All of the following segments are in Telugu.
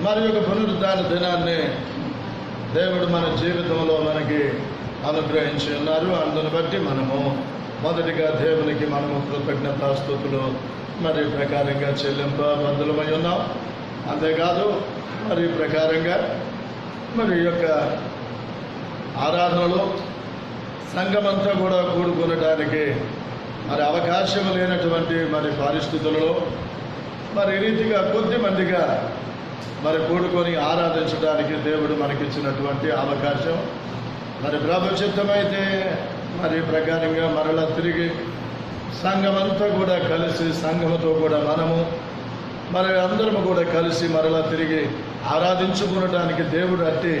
మరి యొక్క పునరుద్ధాన దినాన్ని దేవుడు మన జీవితంలో మనకి అనుగ్రహించి ఉన్నారు. అందుని బట్టి మనము మొదటిగా దేవునికి మనము కృతజ్ఞతాస్తుతులు మరి ప్రకారంగా చెల్లింపబద్ధులమై ఉన్నాం. అంతేకాదు మరి ప్రకారంగా మరి యొక్క ఆరాధనలో సంఘమంతా కూడా కూడుకునడానికి మరి అవకాశం లేనటువంటి మరి పరిస్థితులలో మరి ఈ రీతిగా కొద్ది మందిగా మరి కూడుకొని ఆరాధించడానికి దేవుడు మనకిచ్చినటువంటి అవకాశం. మరి ప్రభు చిత్తమైతే మరి ప్రకారంగా మరలా తిరిగి సంఘమంతా కూడా కలిసి సంఘముతో కూడా మనము మరి అందరము కూడా కలిసి మరలా తిరిగి ఆరాధించుకునడానికి దేవుడు అట్టి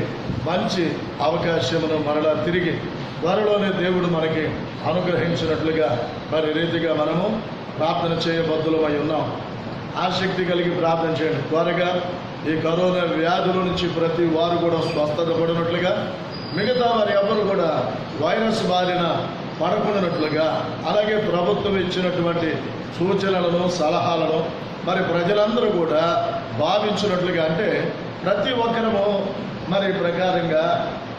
మంచి అవకాశమును మరలా తిరిగి త్వరలోనే దేవుడు మనకి అనుగ్రహించినట్లుగా మరి రీతిగా మనము ప్రార్థన చేయబద్ధులమై ఉన్నాం. ఆసక్తి కలిగి ప్రార్థన చేయండి. త్వరగా ఈ కరోనా వ్యాధుల నుంచి ప్రతి వారు కూడా స్వస్థత పడినట్లుగా, మిగతా వారు ఎవరు కూడా వైరస్ బారిన పడకున్నట్లుగా, అలాగే ప్రభుత్వం ఇచ్చినటువంటి సూచనలను సలహాలను మరి ప్రజలందరూ కూడా భావించినట్లుగా, అంటే ప్రతి ఒక్కరము మరి ప్రకారంగా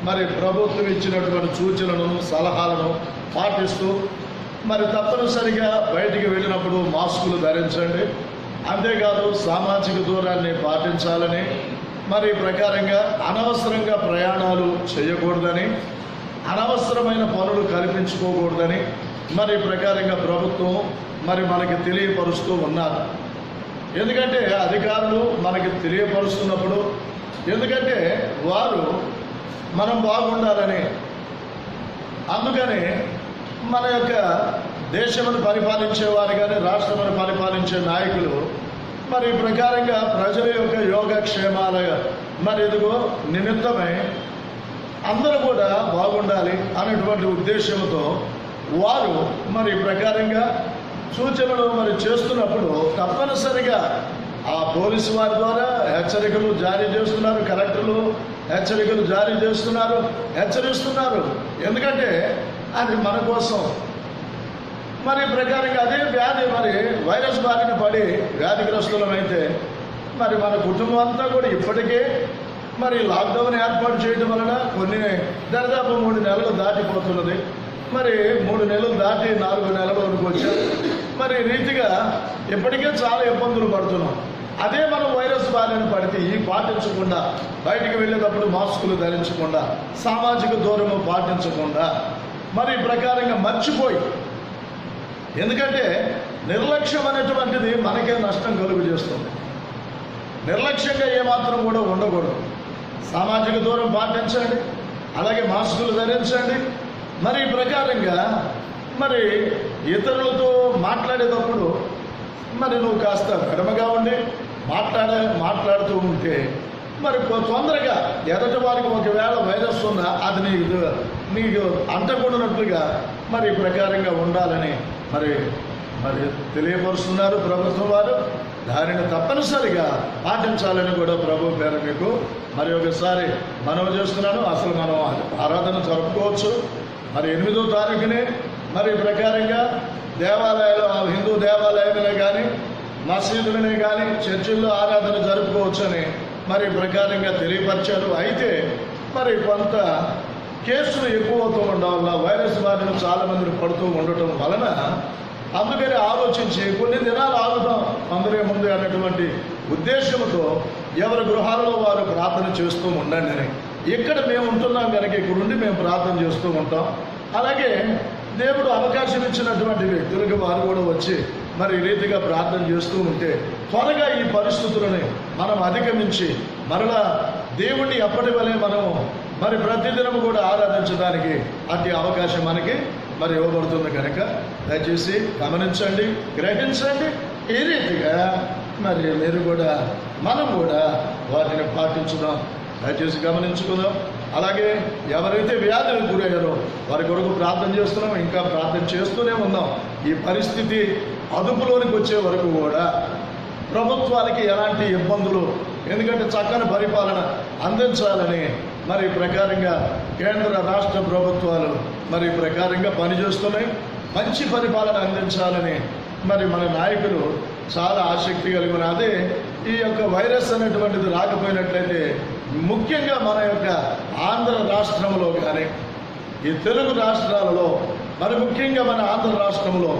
మరి ప్రభుత్వం ఇచ్చినటువంటి సూచనలను సలహాలను పాటిస్తూ మరి తప్పనిసరిగా బయటికి వెళ్ళినప్పుడు మాస్కులు ధరించండి. అంతేకాదు సామాజిక దూరాన్ని పాటించాలని, మరి ప్రకారంగా అనవసరంగా ప్రయాణాలు చేయకూడదని, అనవసరమైన పనులు కల్పించుకోకూడదని మరి ప్రకారంగా ప్రభుత్వం మరి మనకి తెలియపరుస్తూ ఉన్నారు. ఎందుకంటే అధికారులు మనకి తెలియపరుస్తున్నప్పుడు, ఎందుకంటే వారు మనం బాగుండాలని, అందుకని మన యొక్క దేశమును పరిపాలించేవారు కానీ రాష్ట్రమును పరిపాలించే నాయకులు మరి ప్రకారంగా ప్రజల యొక్క యోగక్షేమాల మరి ఇదిగో నిమిత్తమై అందరూ కూడా బాగుండాలి అనేటువంటి ఉద్దేశంతో వారు మరి ప్రకారంగా సూచనలు మరి చేస్తున్నప్పుడు తప్పనిసరిగా ఆ పోలీసు వారి ద్వారా హెచ్చరికలు జారీ చేస్తున్నారు, కలెక్టర్లు హెచ్చరికలు జారీ చేస్తున్నారు, హెచ్చరిస్తున్నారు. ఎందుకంటే అది మన కోసం. మరి ప్రకారంగా అదే వ్యాధి మరి వైరస్ బారిన పడి వ్యాధిగ్రస్తులమైతే మరి మన కుటుంబం అంతా కూడా ఇప్పటికే మరి లాక్డౌన్ ఏర్పాటు చేయడం వలన కొన్ని దాదాపు 3 నెలలు దాటిపోతున్నది. మరి 3 నెలలు దాటి 4 నెలల వరకు వచ్చాం. మరి రీతిగా ఇప్పటికే చాలా ఇబ్బందులు పడుతున్నాం. అదే మనం వైరస్ బారిన పడితే ఈ పాటించకుండా, బయటికి వెళ్ళేటప్పుడు మాస్కులు ధరించకుండా, సామాజిక దూరము పాటించకుండా మరి ప్రకారంగా మర్చిపోయి, ఎందుకంటే నిర్లక్ష్యం అనేటువంటిది మనకే నష్టం కలుగు చేస్తుంది. నిర్లక్ష్యంగా ఏమాత్రం కూడా ఉండకూడదు. సామాజిక దూరం పాటించండి, అలాగే మాస్కులు ధరించండి. మరి ప్రకారంగా మరి ఇతరులతో మాట్లాడేటప్పుడు మరి నువ్వు కాస్త కడమగా ఉండి మాట్లాడుతూ ఉంటే మరి తొందరగా ఎదటి వారికి ఒకవేళ వైరస్ ఉన్నా అది నీకు అంటకూడనట్లుగా మరి ప్రకారంగా ఉండాలని మరి మరి తెలియపరుస్తున్నారు ప్రభుత్వం వారు. దానిని తప్పనిసరిగా పాటించాలని కూడా ప్రభు పేరు మీకు మరి ఒకసారి మనవి చేస్తున్నాను. అసలు మనం ఆరాధన జరుపుకోవచ్చు. మరి 8వ తారీఖునే మరి ప్రకారంగా దేవాలయాలు, హిందూ దేవాలయాలనే కానీ మసీదులనే కానీ చర్చిల్లో ఆరాధన జరుపుకోవచ్చు అని మరి ప్రకారంగా తెలియపరిచారు. అయితే మరి కొంత కేసులు ఎక్కువ అవుతూ ఉండడం వల్ల, వైరస్ బారిన చాలా మందిని పడుతూ ఉండటం వలన అందుకని ఆలోచించి కొన్ని దినాలు ఆగుదాం అందరే ముందు అన్నటువంటి ఉద్దేశంతో ఎవరి గృహాలలో వారు ప్రార్థన చేస్తూ ఉండండి అని. ఇక్కడ మేము ఉంటున్నాం కనుక ఇక్కడ ఉండి మేము ప్రార్థన చేస్తూ ఉంటాం. అలాగే దేవుడు అవకాశం ఇచ్చినటువంటి వ్యక్తులకు వారు కూడా వచ్చి మరి ఈ రీతిగా ప్రార్థన చేస్తూ ఉంటే త్వరగా ఈ పరిస్థితులని మనం అధిగమించి మరలా దేవుణ్ణి ఎప్పటి వలె మనము మరి ప్రతిదినము కూడా ఆరాధించడానికి అట్టి అవకాశం మనకి మరి ఇవ్వబడుతుంది కనుక దయచేసి గమనించండి, గ్రహించండి. ఈ రీతిగా మరి మీరు కూడా మనం కూడా వాటిని పాటించుదాం. దయచేసి గమనించుకుందాం. అలాగే ఎవరైతే వ్యాధులకు గురయ్యారో వారి కొరకు ప్రార్థన చేస్తున్నాం, ఇంకా ప్రార్థన చేస్తూనే ఉన్నాం. ఈ పరిస్థితి అదుపులోనికి వచ్చే వరకు కూడా ప్రభుత్వాలకి ఎలాంటి ఇబ్బందులు, ఎందుకంటే చక్కని పరిపాలన అందించాలని మరి ప్రకారంగా కేంద్ర రాష్ట్ర ప్రభుత్వాలు మరి ప్రకారంగా పనిచేస్తున్నాయి. మంచి పరిపాలన అందించాలని మరి మన నాయకులు చాలా ఆసక్తి కలిగి ఉన్నారు. అదే ఈ యొక్క వైరస్ అనేటువంటిది రాకపోయినట్లయితే ముఖ్యంగా మన యొక్క ఆంధ్ర రాష్ట్రంలో కానీ ఈ తెలుగు రాష్ట్రాలలో మరి ముఖ్యంగా మన ఆంధ్ర రాష్ట్రంలో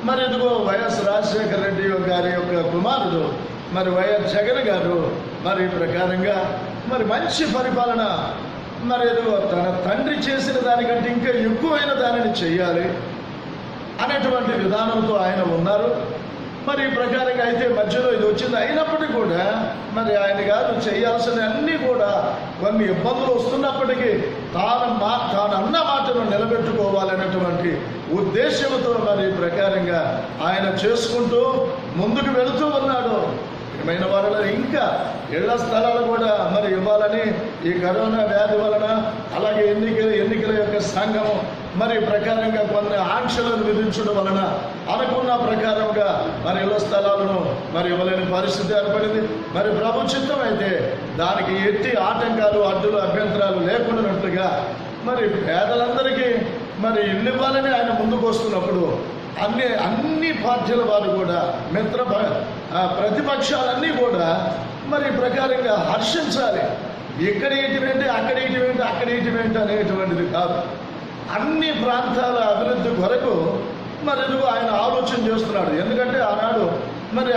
మరి ఇదిగో వైఎస్ రాజశేఖర రెడ్డి గారి యొక్క కుమారుడు మరి వైఎస్ జగన్ గారు మరి ఈ ప్రకారంగా మరి మంచి పరిపాలన మరి ఇదిగో తన తండ్రి చేసిన దానికంటే ఇంకా ఎక్కువైన దానిని చెయ్యాలి అనేటువంటి విధానంతో ఆయన ఉన్నారు. మరి ఈ ప్రకారంగా అయితే మధ్యలో ఇది వచ్చింది. అయినప్పటికీ కూడా మరి ఆయన గారు చేయాల్సిన అన్నీ కూడా కొన్ని ఇబ్బందులు వస్తున్నప్పటికీ తాను అన్న మాటను నిలబెట్టుకోవాలనేటువంటి ఉద్దేశంతో మరి ఈ ప్రకారంగా ఆయన చేసుకుంటూ ముందుకు వెళుతూ ఉన్నాడు. ప్రియమైన వారిలో ఇంకా ఇళ్ల స్థలాలు కూడా మరి ఇవ్వాలని ఈ కరోనా వ్యాధి వలన అలాగే ఎన్నికల యొక్క సంఘం మరి ప్రకారంగా కొన్ని ఆంక్షలను విధించడం వలన అనుకున్న ప్రకారంగా మరి ఇళ్ల స్థలాలను మరి ఇవ్వలేని పరిస్థితి ఏర్పడింది. మరి ప్రభు చిత్తం అయితే దానికి ఎట్టి ఆటంకాలు అడ్డులు అభ్యంతరాలు లేకుండానట్లుగా మరి పేదలందరికీ మరి ఇల్లు ఇవ్వాలని ఆయన ముందుకు వస్తున్నప్పుడు అన్ని పార్టీల వారు కూడా ప్రతిపక్షాలన్నీ కూడా మరి ప్రకారంగా హర్షించాలి. ఇక్కడ ఇటువంటి అక్కడ ఇటువంటి అక్కడ ఇటువంటి అనేటువంటిది కాదు. అన్ని ప్రాంతాల అభివృద్ధి కొరకు మరి ఇదిగో ఆయన ఆలోచన చేస్తున్నాడు. ఎందుకంటే ఆనాడు మరి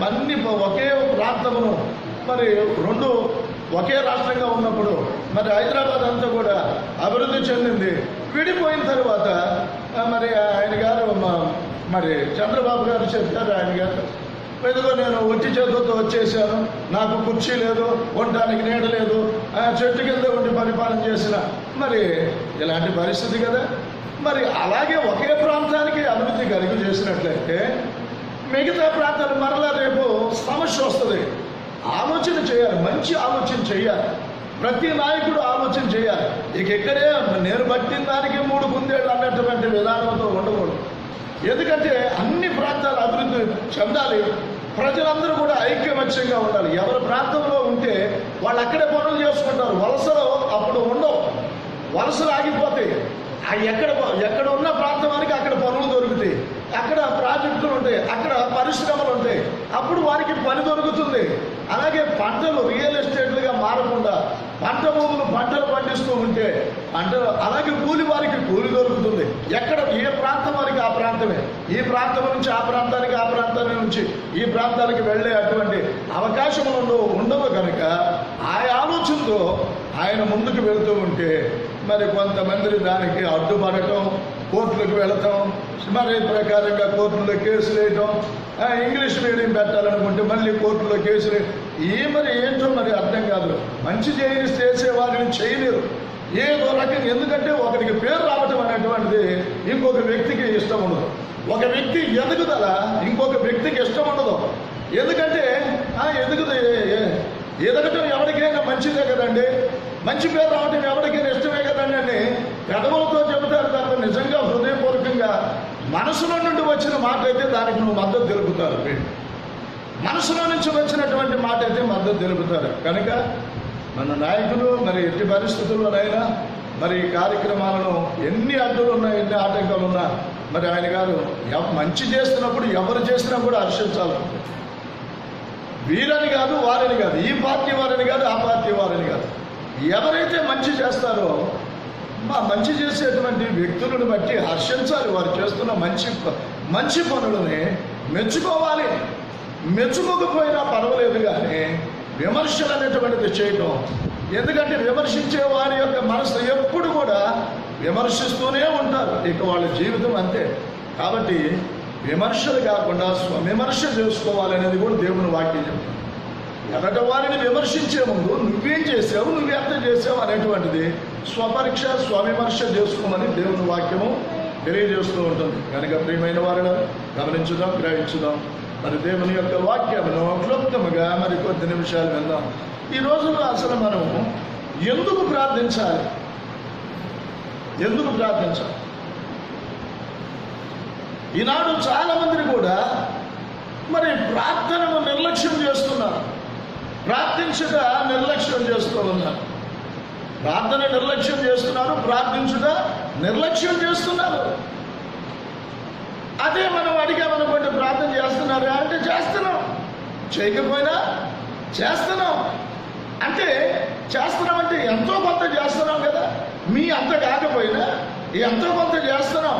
అన్ని ఒకే ప్రాంతమును మరి రెండు ఒకే రాష్ట్రంగా ఉన్నప్పుడు మరి హైదరాబాద్ అంతా కూడా అభివృద్ధి చెందింది. విడిపోయిన తర్వాత మరి ఆయన గారు మరి చంద్రబాబు గారు చెప్పారు, ఆయన గారు ఇదిగో నేను ఒట్టి చేతులతో వచ్చేసాను, నాకు కుర్చీ లేదు, ఉండడానికి నీడ లేదు, చెట్టు కింద ఉండి పరిపాలన చేసిన మరి ఇలాంటి పరిస్థితి కదా. మరి అలాగే ఒకే ప్రాంతానికి అభివృద్ధి కలిగి చేసినట్లయితే మిగతా ప్రాంతాలు మరలా రేపు సమస్య వస్తుంది. ఆలోచన చేయాలి, మంచి ఆలోచన చేయాలి. ప్రతి నాయకుడు ఆలోచన చేయాలి. ఇక్కడే నేను పట్టిన దానికి 3 కుందేళ్ళు అన్నటువంటి విధానంతో ఉండకూడదు. ఎందుకంటే అన్ని ప్రాంతాలు అభివృద్ధి చెందాలి. ప్రజలందరూ కూడా ఐక్యమత్యంగా ఉండాలి. ఎవరి ప్రాంతంలో ఉంటే వాళ్ళు అక్కడే పనులు చేసుకుంటారు. వలసలు అప్పుడు ఉండవు, వలసలు ఆగిపోతాయి. ఎక్కడ ఉన్న ప్రాంతానికి అక్కడ పనులు దొరుకుతాయి, అక్కడ ప్రాజెక్టులు ఉంటాయి, అక్కడ పరిశ్రమలు ఉంటాయి. అప్పుడు వారికి పని దొరుకుతుంది. అలాగే పంటలు రియల్ ఎస్టేట్లుగా మారకుండా పంట భూములు పంటలు పండిస్తూ ఉంటే పంటలు అలాగే కూలి వారికి కూలి దొరుకుతుంది. ఎక్కడ ఏ ప్రాంతం వారికి ఆ ప్రాంతమే, ఈ ప్రాంతం నుంచి ఆ ప్రాంతానికి, ఆ ప్రాంతానికి నుంచి ఈ ప్రాంతానికి వెళ్ళే అటువంటి అవకాశములు ఉండవు కనుక ఆ ఆలోచనతో ఆయన ముందుకు వెళుతూ ఉంటే మరి కొంతమంది దానికి అడ్డుపడటం, కోర్టులకు వెళతాం, మరి ప్రకారంగా కోర్టులో కేసులు వేయటం, ఇంగ్లీష్ మీడియం పెట్టాలనుకుంటే మళ్ళీ కోర్టులో కేసులు మరి ఏంటో మరి అర్థం కాదు. మంచి చేసే వారిని చేయలేరు ఏదో రకంగా. ఎందుకంటే ఒకరికి పేరు రావటం అనేటువంటిది ఇంకొక వ్యక్తికి ఇష్టం ఉండదు. ఒక వ్యక్తి ఎదుగుదల ఇంకొక వ్యక్తికి ఇష్టం ఉండదు. ఎందుకంటే ఎదగటం ఎవరికైనా మంచిదే కదండి, మంచి పేరు రావటం ఎవరికైనా ఇష్టమే కదండి అని పెదవులతో చెబుతారు తప్ప నిజంగా హృదయపూర్వకంగా మనసులో నుండి వచ్చిన మాట అయితే దానికి నువ్వు మద్దతు తెలుపుతారు. మనసులో నుంచి వచ్చినటువంటి మాట అయితే మద్దతు తెలుపుతారు. కనుక మన నాయకులు మరి ఎట్టి పరిస్థితుల్లోనైనా మరి ఈ కార్యక్రమాలను ఎన్ని అడ్డులు ఉన్నా, ఎన్ని ఆటంకాలు ఉన్నా మరి ఆయన గారు మంచి చేస్తున్నప్పుడు ఎవరు చేసినా కూడా హర్షించాలి. వీరని కాదు, వారిని కాదు, ఈ పార్టీ వారిని కాదు, ఆ పార్టీ వారిని కాదు. ఎవరైతే మంచి చేస్తారో మంచి చేసేటువంటి వ్యక్తులను బట్టి హర్షించాలి. వారు చేస్తున్న మంచి పనులని మెచ్చుకోవాలి. మెచ్చుకోకపోయినా పర్వాలేదు కానీ విమర్శలు అనేటువంటిది చేయటం. ఎందుకంటే విమర్శించే వారి యొక్క మనసు ఎప్పుడు కూడా విమర్శిస్తూనే ఉంటారు. ఇక వాళ్ళ జీవితం అంతే. కాబట్టి విమర్శలు కాకుండా స్వవిమర్శ చేసుకోవాలనేది కూడా దేవుని వాక్యం చెప్తుంది. ఎదట వారిని విమర్శించే ముందు నువ్వేం చేసావు, నువ్వెంత చేసావు అనేటువంటిది స్వపరీక్ష, స్వవిమర్శ చేసుకోమని దేవుని వాక్యము తెలియజేస్తూ ఉంటుంది. కనుక ప్రియమైన వారిని గమనించుదాం, గ్రహించుదాం. మరి దేవుని యొక్క వాక్యమును క్లుప్తముగా మరి కొద్ది నిమిషాలు విందాం. ఈ రోజుల్లో అసలు మనం ఎందుకు ప్రార్థించాలి? ఎందుకు ప్రార్థించాలి? ఈనాడు చాలా మందిని కూడా మరి ప్రార్థనను నిర్లక్ష్యం చేస్తున్నారు. ప్రార్థించుట నిర్లక్ష్యం చేస్తూ ఉన్నారు. ప్రార్థన నిర్లక్ష్యం చేస్తున్నారు, ప్రార్థించుట నిర్లక్ష్యం చేస్తున్నారు. అదే మనం అడిగామనుకోండి, ప్రార్థన చేస్తున్నారా అంటే చేస్తున్నాం, చేయకపోయినా చేస్తున్నాం. అంటే చేస్తున్నామంటే ఎంతో కొంత చేస్తున్నాం కదా. మీ అంత కాకపోయినా ఎంతో కొంత చేస్తున్నాం.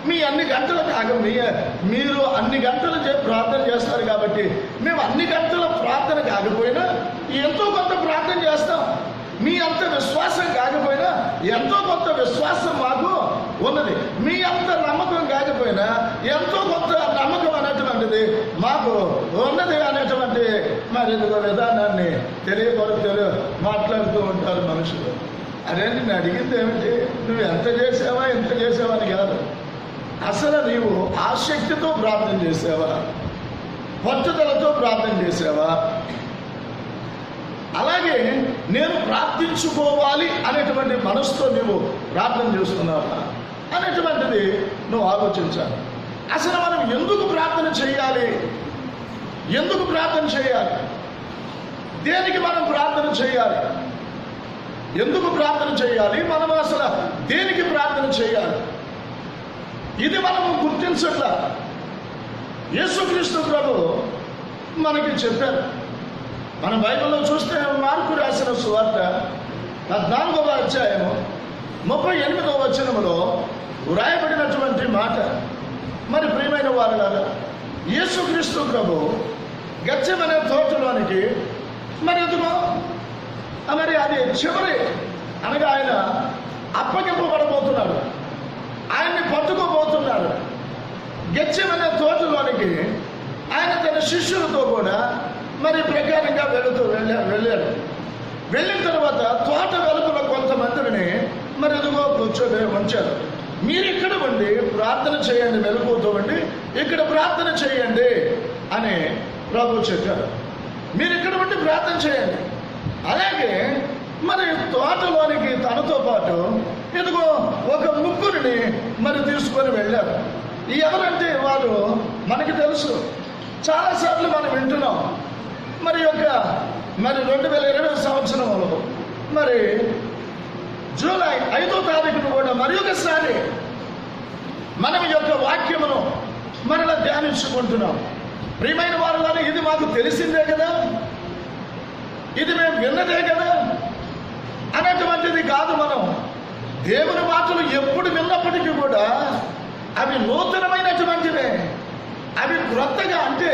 మీ అన్ని గంటలు మీరు అన్ని గంటలు ప్రార్థన చేస్తారు కాబట్టి మేము అన్ని గంటల ప్రార్థన కాకపోయినా ఎంతో కొంత ప్రార్థన చేస్తాం. మీ అంత విశ్వాసం కాకపోయినా ఎంతో కొంత విశ్వాసం మాకు ఉన్నది. మీ అంత నమ్మకం కాకపోయినా ఎంతో కొంత నమ్మకం అనేటువంటిది మాకు ఉన్నది అనేటువంటి మరి విధానాన్ని మాట్లాడుతూ ఉంటారు మనుషులు. అరే నిన్ను అడిగింది ఏమిటి, నువ్వు ఎంత చేసావా ఎంత చేసావా అని కాదు, అసలు నీవు ఆసక్తితో ప్రార్థన చేసావా, పట్టుదలతో ప్రార్థన చేసావా, అలాగే నేను ప్రార్థించుకోవాలి అనేటువంటి మనసుతో నీవు ప్రార్థన చేస్తున్నావా అనేటువంటిది నువ్వు ఆలోచించాలి. అసలు మనం ఎందుకు ప్రార్థన చేయాలి, ఎందుకు ప్రార్థన చేయాలి, దేనికి మనం ప్రార్థన చేయాలి, ఎందుకు ప్రార్థన చేయాలి, మనం అసలు దేనికి ప్రార్థన చేయాలి, ఇది మనము గుర్తించట్లా. యేసుక్రీస్తు ప్రభు మనకి చెప్పారు. మన బైబిల్లో చూస్తే మార్కు రాసిన సువార్త 14వ అధ్యాయము 38వ వచనములో వ్రాయబడినటువంటి మాట. మరి ప్రియమైన వారులారా, యేసుక్రీస్తు ప్రభు గెత్సెమనే తోటలోనికి మరి ఎందుకో మరి అది చివరి అనగా ఆయన అప్పగింపబడబోతున్నాడు, ఆయన్ని పట్టుకోబోతున్నాడు. గెత్సెమనే తోటలోనికి ఆయన తన శిష్యులతో కూడా మరి ప్రకారంగా వెళ్ళాడు. వెళ్ళిన తర్వాత తోట వెలుపల కొంతమందిని మరి ఎదుగో ఉంచారు. మీరు ఇక్కడ ఉండి ప్రార్థన చేయండి, మెలకువతో ఉండి ఇక్కడ ప్రార్థన చేయండి అని ప్రభు చెప్పారు. మీరు ఇక్కడ ఉండి ప్రార్థన చేయండి. అలాగే మరి తోటలోనికి తనతో పాటు ఎదుగో ఒక ముగ్గురిని మరి తీసుకొని వెళ్ళారు. ఎవరంటే వారు మనకి తెలుసు, చాలాసార్లు మనం వింటున్నాం. మరి 2020 సంవత్సరంలో మరి జూలై 5వ తారీఖును కూడా మరి ఒకసారి మనం యొక్క వాక్యమును మరలా ధ్యానించుకుంటున్నాం. ప్రియమైన వారులారా, ఇది మాకు తెలిసిందే కదా, ఇది మేము విన్నదే కదా అనేటువంటిది కాదు. మనం దేవుని మాటలు ఎప్పుడు విన్నప్పటికీ కూడా అవి నూతనమైనటువంటివే, అవి క్రొత్తగా. అంటే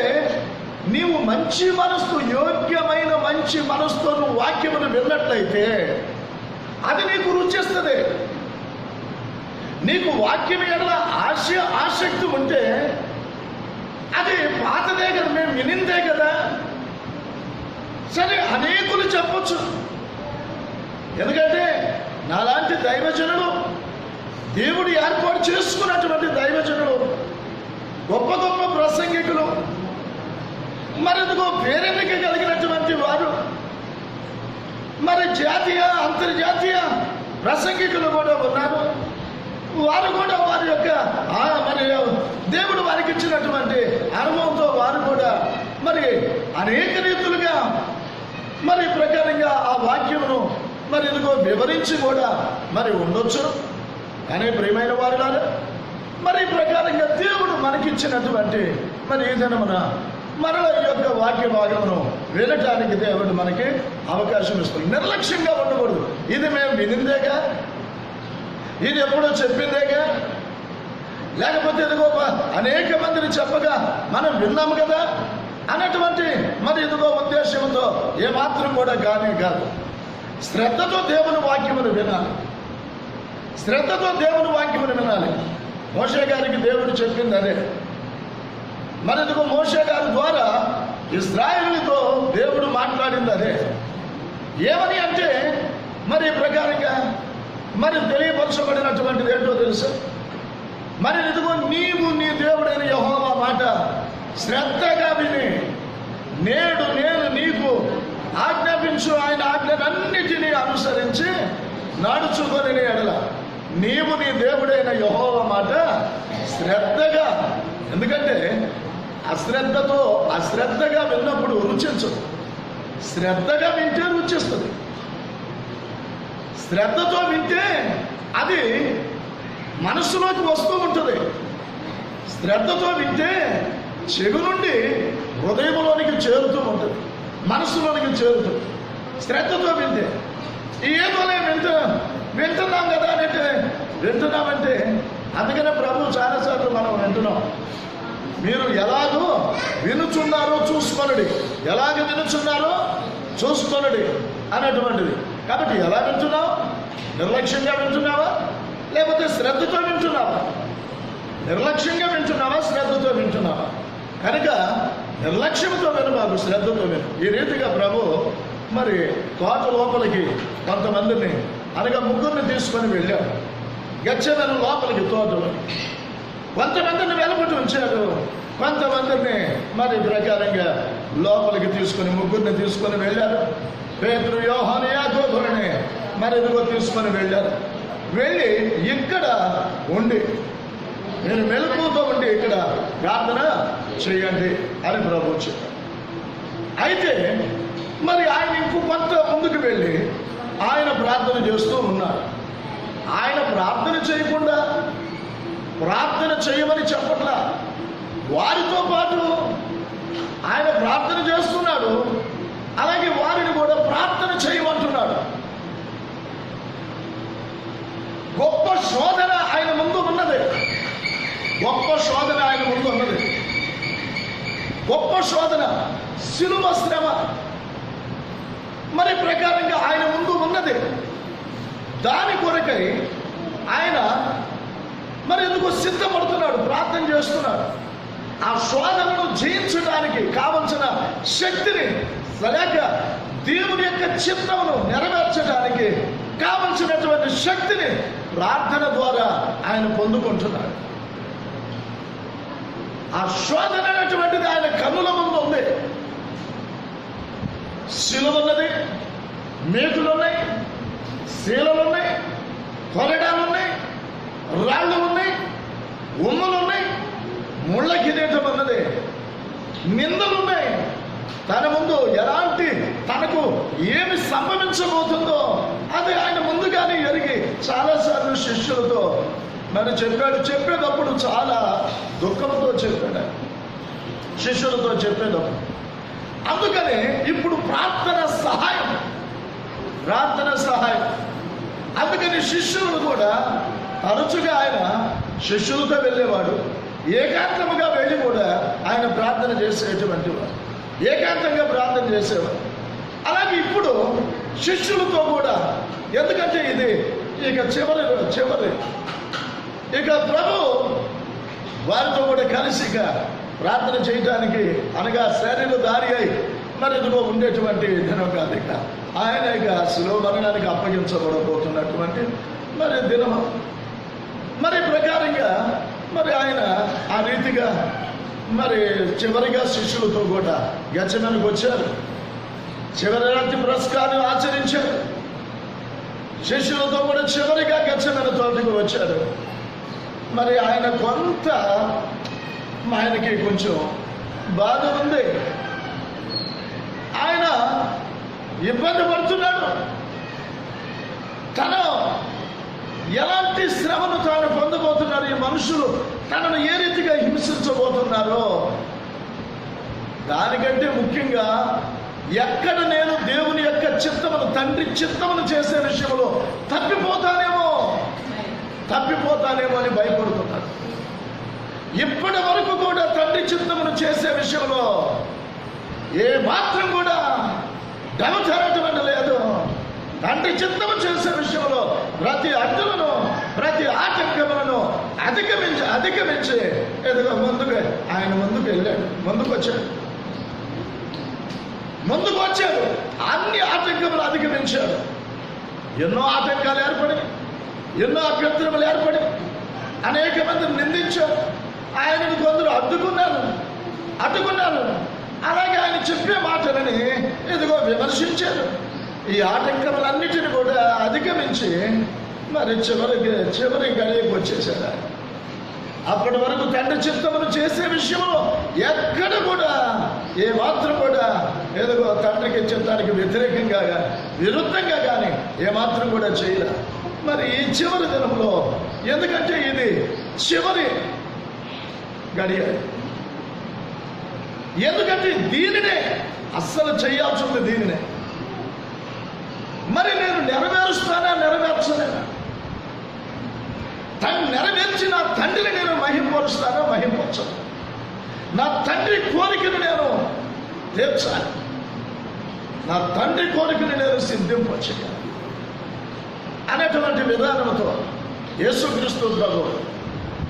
నీవు మంచి మనస్సు, యోగ్యమైన మంచి మనస్సుతో నువ్వు వాక్యమును విన్నట్లయితే అది నీకు రుచిస్తుంది. నీకు వాక్యం ఎడల ఆసక్తి ఉంటే అది పాతదే కదా, మేము వినిందే కదా. సరే, అనేకులు చెప్పొచ్చు, ఎందుకంటే నాలాంటి దైవజనులు, దేవుడు ఏర్పాటు చేసుకున్నటువంటి దైవజనులు, గొప్ప గొప్ప ప్రసంగికులు, మరెందుకో పేరెన్నిక కలిగినటువంటి వారు, మరి జాతీయ అంతర్జాతీయ ప్రసంగికులు కూడా ఉన్నారు. వారు కూడా వారి యొక్క మరి దేవుడు వారికి ఇచ్చినటువంటి అనుభవంతో వారు కూడా మరి అనేక రీతులుగా మరి ప్రకారంగా ఆ వాక్యమును మరి ఎందుకో వివరించి కూడా మరి ఉండొచ్చు. కానీ ప్రియమైన వారులారా, మరి ప్రకారంగా దేవుడు మనకిచ్చినటువంటి మరి ఈ దినమున మరల ఈ యొక్క వాక్య భాగమును వినటానికి దేవుడు మనకి అవకాశం ఇస్తుంది. నిర్లక్ష్యంగా ఉండకూడదు. ఇది మేము వినిందేగా, ఇది ఎప్పుడో చెప్పిందేగా, లేకపోతే ఇదిగో అనేక మందిని చెప్పగా మనం విన్నాము కదా అన్నటువంటి మరి ఇదిగో ఉద్దేశంతో ఏమాత్రం కూడా కాదు. శ్రద్ధతో దేవుని వాక్యమును వినాలి, శ్రద్ధతో దేవుని వాక్యమును వినాలి. మోషే గారికి దేవుడు చెప్పింది అదే. మరి ఇదిగో మోషే గారి ద్వారా ఇశ్రాయేలుతో దేవుడు మాట్లాడింది అదే. ఏమని అంటే మరి ప్రకారంగా మరి తెలియపరచబడినటువంటిది ఏంటో తెలుసు. మరి ఇదిగో నీవు నీ దేవుడైన యెహోవా మాట శ్రద్ధగా విని నేడు నేను నీకు ఆజ్ఞాపించు ఆయన ఆజ్ఞలన్నిటినీ అనుసరించి నడుచుకొని ఎడల నీవు నీ దేవుడైన యెహోవా మాట శ్రద్ధగా, ఎందుకంటే అశ్రద్ధగా విన్నప్పుడు రుచించదు, శ్రద్ధగా వింటే రుచిస్తుంది. శ్రద్ధతో వింటే అది మనసులోకి వస్తూ ఉంటుంది. శ్రద్ధతో వింటే చెవి నుండి హృదయంలోనికి చేరుతూ ఉంటుంది, మనసులోనికి చేరుతుంది. శ్రద్ధతో వింటే ఏదోలే వింటున్నాం కదా అంటే వింటున్నామంటే, అందుకనే ప్రభు చాలాసార్లు మనం వింటున్నాం, మీరు ఎలాగో వినుచున్నారో చూసుకొనడి, ఎలాగ వినుచున్నారో చూసుకొనడి అనేటువంటిది. కాబట్టి ఎలా వింటున్నావు? నిర్లక్ష్యంగా వింటున్నావా లేకపోతే శ్రద్ధతో వింటున్నావా? నిర్లక్ష్యంగా వింటున్నావా శ్రద్ధతో వింటున్నావా? కనుక నిర్లక్ష్యంతో వినబాకు, శ్రద్ధతో విను. ఈ రీతిగా ప్రభు మరి తోట లోపలికి కొంతమందిని అనగా ముగ్గురిని తీసుకొని వెళ్ళాడు. గెత్సేమనే లోపలికి తోటలో కొంతమందిని వెలుపటి ఉంచాడు, కొంతమందిని మరి ప్రకారంగా లోపలికి తీసుకొని ముగ్గురిని తీసుకొని వెళ్ళారు. పేతురు, యోహాను, యాకోబుని మరి ఇదిగో తీసుకొని వెళ్ళారు. వెళ్ళి ఇక్కడ ఉండి నేను మెలకువతో ఉండి ఇక్కడ ప్రార్థన చేయండి అని ప్రభు చెప్పారు. అయితే మరి ఆయన ఇంకొంత ముందుకు వెళ్ళి ఆయన ప్రార్థన చేస్తూ ఉన్నారు. ఆయన ప్రార్థన చేయకుండా ప్రార్థన చేయమని చెప్పట్లా, వారితో పాటు ఆయన ప్రార్థన చేస్తున్నాడు, అలాగే వారిని కూడా ప్రార్థన చేయమంటున్నాడు. గొప్ప శోధన ఆయన ముందు ఉన్నది, గొప్ప శోధన ఆయన ముందు ఉన్నది. గొప్ప శోధన, శిలువ శ్రమ మరి ప్రకారంగా ఆయన ముందు ఉన్నది. దాని కొరకై ఆయన మరి ఎందుకు సిద్ధపడుతున్నాడు, ప్రార్థన చేస్తున్నాడు. ఆ శోధనను జయించడానికి కావలసిన శక్తిని, లేక దేవుని యొక్క చిత్తమును నెరవేర్చడానికి కావలసినటువంటి శక్తిని ప్రార్థన ద్వారా ఆయన పొందుకుంటున్నాడు. ఆ శోధన అనేటువంటిది ఆయన కన్నుల ముందు ఉంది. శిలువ ఉన్నది, మేకులు ఉన్నాయి, శీలలు ఉన్నాయి, కొరడాలు ఉన్నాయి, రాళ్ళు ఉన్నాయి, ఉమ్మలు ఉన్నాయి, ముళ్ళ కిరీటం ఉన్నది, నిందలున్నాయి. తన ముందు ఎలాంటి తనకు ఏమి సంభవించబోతుందో అది ఆయన ముందుగానే ఎరిగి చాలాసార్లు శిష్యులతో మరి చెప్పాడు. చెప్పేటప్పుడు చాలా దుఃఖంతో చెప్పాడు శిష్యులతో చెప్పేటప్పుడు. అందుకని ఇప్పుడు ప్రార్థన సహాయం. అందుకని శిష్యులు కూడా తరచుగా ఆయన శిష్యులతో వెళ్ళేవాడు, ఏకాంతముగా వెళ్ళి కూడా ఆయన ప్రార్థన చేసేటువంటి వాడు, ఏకాంతంగా ప్రార్థన చేసేవాడు. అలాగే ఇప్పుడు శిష్యులతో కూడా, ఎందుకంటే ఇది ఇక చివరి ఇక ప్రభు వారితో కూడా కలిసి ఇక ప్రార్థన చేయడానికి అనగా శరీరధారి అయి మరి ఇదిగో ఉండేటువంటి దినం కాదు. ఇక ఆయన ఇక శిలువ మరణానికి అప్పగించబడబోతున్నటువంటి మరి దినము. మరి ప్రకారంగా మరి ఆయన ఆ రీతిగా మరి చివరిగా శిష్యులతో కూడా గెత్సేమనెకు వచ్చారు. చివరి రాత్రి పురస్కారం ఆచరించారు. శిష్యులతో కూడా చివరిగా గెత్సేమనే తోటకు వచ్చారు. మరి ఆయన కొంత ఆయనకి కొంచెం బాధ ఉంది, ఆయన ఇబ్బంది పడుతున్నాడు. తను ఎలాంటి శ్రమను తాను పొందబోతున్నారు, ఈ మనుషులు తనను ఏ రీతిగా హింసించబోతున్నారో, దానికంటే ముఖ్యంగా ఎక్కడ నేను దేవుని యొక్క చిత్తమును, తండ్రి చిత్తమును చేసే విషయంలో తప్పిపోతానేమో అని భయపడుతున్నాడు. ఇప్పటి వరకు కూడా తండ్రి చిత్తమును చేసే విషయంలో ఏ మాత్రం కూడా డమచరటం లేదు. తండ్రి చిత్తము చేసే విషయంలో ప్రతి అడ్డులను, ప్రతి ఆటంకములను అధిగమించి ఎదుగు ఆయన ముందుకు వెళ్ళాడు, ముందుకు వచ్చాడు. అన్ని ఆటంకములు అధిగమించాడు. ఎన్నో ఆటంకాలు ఏర్పడి, ఎన్నో అభ్యంతరములు ఏర్పడి అనేక మందిని నిందించారు. ఆయనను కొందరు అడ్డుకున్నారు. అలాగే ఆయన చెప్పే మాటలని ఇదిగో విమర్శించారు. ఈ ఆటంకములన్నిటిని కూడా అధిగమించి మరి చివరి గడియకు వచ్చేసారు. అప్పటి వరకు తండ్రి చిత్తమును చేసే విషయంలో ఎక్కడ కూడా ఏ మాత్రం కూడా ఏదో తండ్రికి చిత్తానికి వ్యతిరేకంగా విరుద్ధంగా కానీ ఏమాత్రం కూడా చేయలే. మరి ఈ చివరి దినంలో, ఎందుకంటే ఇది చివరి గడియాలి. ఎందుకంటే దీనినే అస్సలు చేయాల్సింది దీనినే. మరి నేను నెరవేరుస్తానా నెరవేర్చలేనా? నెరవేర్చి నా తండ్రిని నేను మహింపరుస్తానా మహింపరచను? నా తండ్రి కోరికను నేను తీర్చాలి, నా తండ్రి కోరికను నేను సిద్ధింపచేయాలి అనేటువంటి విధానంతో యేసుక్రీస్తు ప్రభువు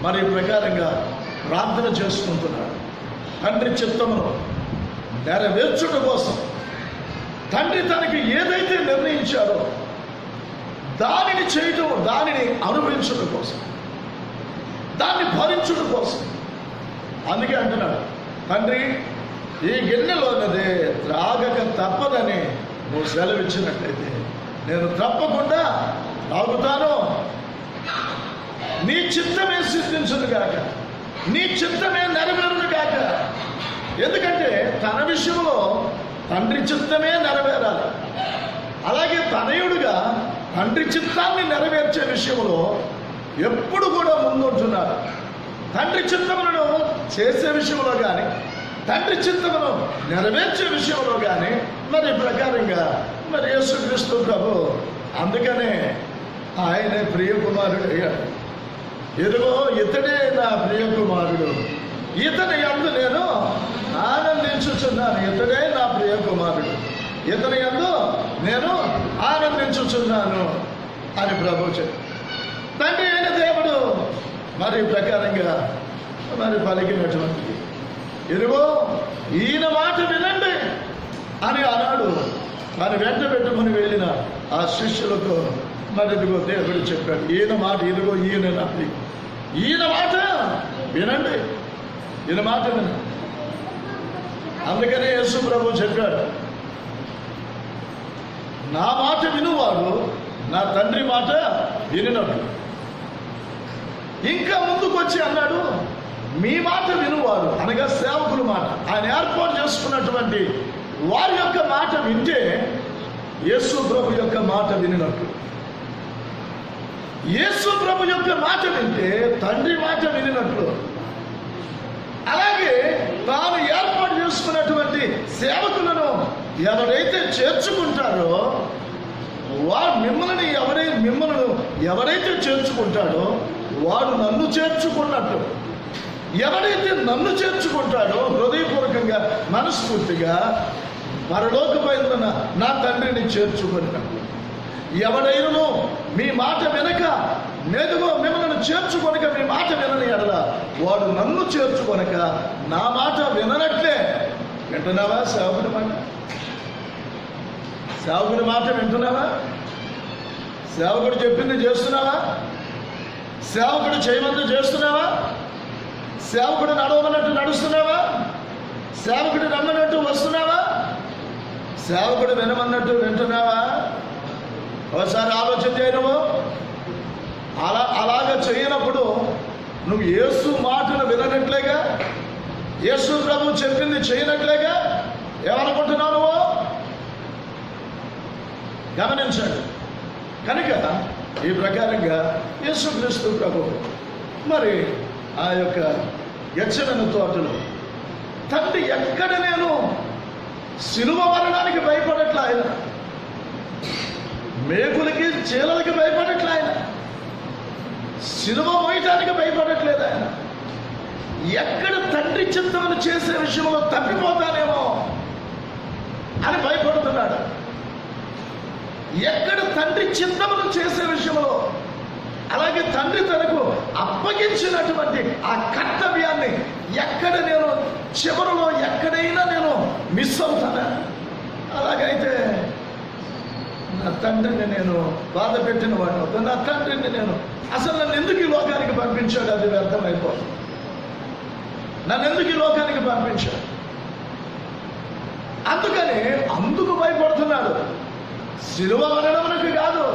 మరి ప్రకారంగా ప్రార్థన చేసుకుంటున్నాడు. తండ్రి చిత్తమును నెరవేర్చుట కోసం, తండ్రి తనకి ఏదైతే నిర్ణయించాడో దానిని చేయటం, దానిని అనుభవించడం కోసం, దాన్ని భరించడం కోసం. అందుకే అంటున్నాడు, తండ్రి ఈ గిన్నెలోనదే త్రాగక తప్పదని నువ్వు సెలవిచ్చినట్లయితే నేను తప్పకుండా త్రాగుతాను. నీ చిత్తమే సిద్ధించును గాక, నీ చిత్తమే నెరవేరును గాక. ఎందుకంటే తన విషయంలో తండ్రి చిత్తమే నెరవేరాలి. అలాగే తనయుడుగా తండ్రి చిత్తాన్ని నెరవేర్చే విషయంలో ఎప్పుడు కూడా ముందుంటున్నాడు. తండ్రి చిత్తములను చేసే విషయంలో కానీ, తండ్రి చిత్తమును నెరవేర్చే విషయంలో కానీ మరి ప్రకారంగా మరి యేసుక్రీస్తు ప్రభు అందుకనే ఆయనే ప్రియ కుమారుడు అయ్యాడు. ఎదుగో ఇతడే నా ప్రియ కుమారుడు, ఇతని యందు నేను ఆనందించుచున్నాను. ఇతడే నా ప్రియ కుమారుడు, ఇతని యందు నేను ఆనందించుచున్నాను అని ప్రభు చెప్పాడు. తండ్రి అయిన దేవుడు మరి ప్రకారంగా మరి పలికినటువంటిది, ఇదిగో ఈయన మాట వినండి అని అన్నాడు. మరి వెంట పెట్టుకుని వెళ్ళిన ఆ శిష్యులతో మరి ఇదిగో దేవుడు చెప్పాడు, ఈయన మాట, ఇదిగో ఈయన నా ప్రియుడు, ఈయన మాట వినండి, ఈయన మాట వినండి. అందుకనే యేసు ప్రభు చెప్పాడు, నా మాట వినువాడు నా తండ్రి మాట వినినట్టు. ఇంకా ముందుకు వచ్చి అన్నాడు, మీ మాట వినువాడు, అనగా సేవకుల మాట, ఆయన ఏర్పాటు చేసుకున్నటువంటి వారి యొక్క మాట వింటే యేసు ప్రభు యొక్క మాట వినినట్టు. యేసు ప్రభు యొక్క మాట వింటే తండ్రి మాట వినినట్లు. అలాగే తాను ఏర్పాటు చేసుకున్నటువంటి సేవకులను ఎవరైతే చేర్చుకుంటారో వాడు మిమ్మల్ని ఎవరైతే చేర్చుకుంటాడో వాడు నన్ను చేర్చుకున్నట్టు. ఎవరైతే నన్ను చేర్చుకుంటాడో హృదయపూర్వకంగా మనస్ఫూర్తిగా పరలోకమైన నా తండ్రిని చేర్చుకున్నట్టు. ఎవడైనను మీ మాట వెనక నేదుగో మిమ్మల్ని చేర్చుకొనక మీ మాట వినని ఎడల వాడు నన్ను చేర్చుకొనక నా మాట విననట్లే. వింటున్నావా సేవకుడి మాట? సేవకుడి మాట వింటున్నావా? సేవకుడు చెప్పింది చేస్తున్నావా? సేవకుడు చేయమంది చేస్తున్నావా? సేవకుడు నడవమన్నట్టు నడుస్తున్నావా? సేవకుడు రమ్మన్నట్టు వస్తున్నావా? సేవకుడు వినమన్నట్టు వింటున్నావా? ఒకసారి ఆలోచన చేయను. అలాగా చేయనప్పుడు నువ్వు యేసు మాటలు వినట్లేగా, యేసు ప్రభు చెప్పింది చేయనట్లేగా. ఏమనుకుంటున్నావు నువ్వు? గమనించండి. కనుక ఈ ప్రకారంగా యేసుక్రీస్తు ప్రభు మరి ఆ యొక్క గెత్సెమనే తోటలో తండ్రి ఎక్కడ నేను శిలువ మరణానికి భయపడట్లా, ఆయన మేకులకి చీలలకి భయపడట్లే, ఆయన శిలువ మోయటానికి భయపడట్లేదు. ఆయన ఎక్కడ తండ్రి చిత్తమును చేసే విషయంలో తప్పిపోతానేమో అని భయపడుతున్నాడు. ఎక్కడ తండ్రి చిత్తమును చేసే విషయంలో, అలాగే తండ్రి తనకు అప్పగించినటువంటి ఆ కర్తవ్యాన్ని ఎక్కడ నేను చివరిలో ఎక్కడైనా నేను మిస్ అవుతానా? అలాగైతే నా తండ్రిని నేను బాధ పెట్టిన వాడిని అవుతాను. నా తండ్రిని నేను అసలు నన్ను ఎందుకు ఈ లోకానికి పంపించాడు అది వ్యర్థమైపోతుంది. నన్ను ఎందుకు ఈ లోకానికి పంపించాడు? అందుకు భయపడుతున్నాడు. శిలువ మరణమునకు కాదు,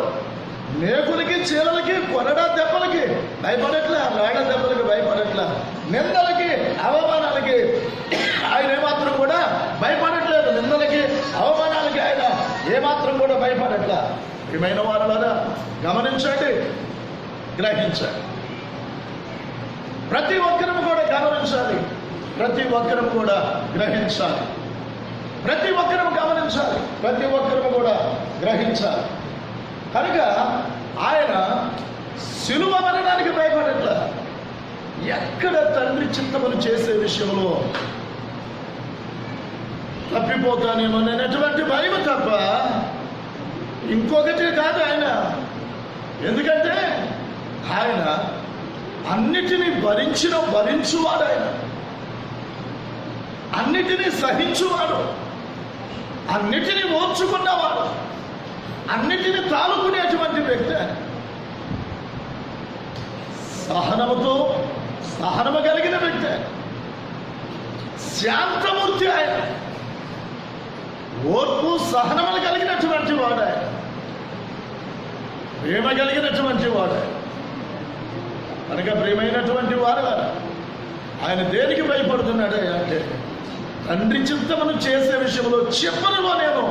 మేకులకి చీలలకి కొరడా దెబ్బలకి భయపడట్లా, రాళ్ళ దెబ్బలకి భయపడట్లా, నిందలకి అవమానాలకి ఆయన ఏమాత్రం కూడా భయపడట్లేదు. నిందలకి అవమానాలకి ఆయన ఏమాత్రం కూడా భయపడట్లా. ప్రియమైన వారలారా గమనించండి, గ్రహించండి. ప్రతి ఒక్కరూ కూడా గమనించాలి, ప్రతి ఒక్కరూ కూడా గ్రహించాలి, ప్రతి ఒక్కరూ గమనించాలి, ప్రతి ఒక్కరూ కూడా గ్రహించాలి. కనుక ఆయన శిలువ మరణానికి భయపడట్ల. ఎక్కడ తండ్రి చిత్తమును చేసే విషయంలో తప్పిపోతానేమో అనేటువంటి భయం తప్ప ఇంకొకటి కాదు ఆయన. ఎందుకంటే ఆయన అన్నిటినీ భరించువాడు, ఆయన అన్నిటినీ సహించువాడు, అన్నిటినీ ఓర్చుకున్నవాడు, అన్నిటినీ తాలుకునేటువంటి వ్యక్తి. సహనము కలిగిన వ్యక్తి, శాంతమూర్తి ఆయన, ఓర్పు సహనములు కలిగినటువంటి వాడు ఆయన, ప్రేమ కలిగినటువంటి వాడు ఆయన. కనుక ప్రేమైనటువంటి వాడు ఆయన దేనికి భయపడుతున్నాడు అంటే తండ్రి చిత్తమును చేసే విషయంలో చెప్పనులో నేను